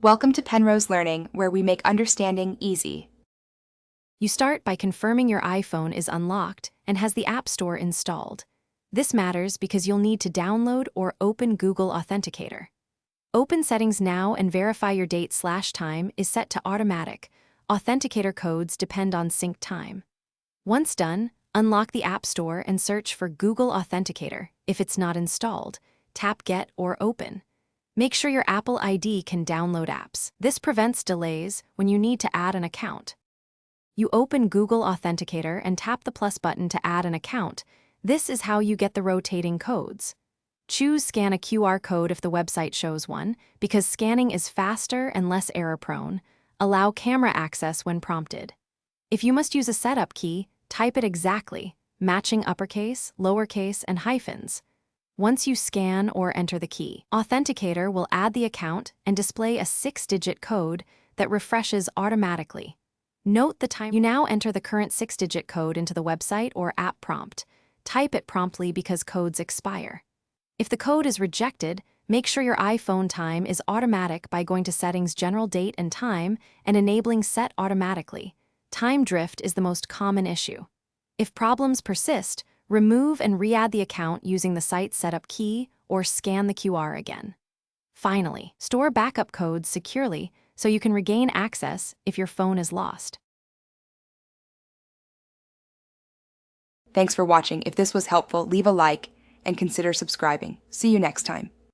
Welcome to Penrose Learning, where we make understanding easy. You start by confirming your iPhone is unlocked and has the App Store installed. This matters because you'll need to download or open Google Authenticator. Open Settings now and verify your date/time is set to automatic. Authenticator codes depend on sync time. Once done, unlock the App Store and search for Google Authenticator. If it's not installed, tap Get or Open. Make sure your Apple ID can download apps. This prevents delays when you need to add an account. You open Google Authenticator and tap the plus button to add an account. This is how you get the rotating codes. Choose Scan a QR code if the website shows one, because scanning is faster and less error-prone. Allow camera access when prompted. If you must use a setup key, type it exactly, matching uppercase, lowercase, and hyphens. Once you scan or enter the key, Authenticator will add the account and display a 6-digit code that refreshes automatically. Note the time. You now enter the current 6-digit code into the website or app prompt. Type it promptly because codes expire. If the code is rejected, make sure your iPhone time is automatic by going to Settings, General Date and Time, and enabling Set Automatically. Time drift is the most common issue. If problems persist, remove and re-add the account using the site setup key or scan the QR again. Finally, store backup codes securely so you can regain access if your phone is lost. Thanks for watching. If this was helpful, leave a like and consider subscribing. See you next time.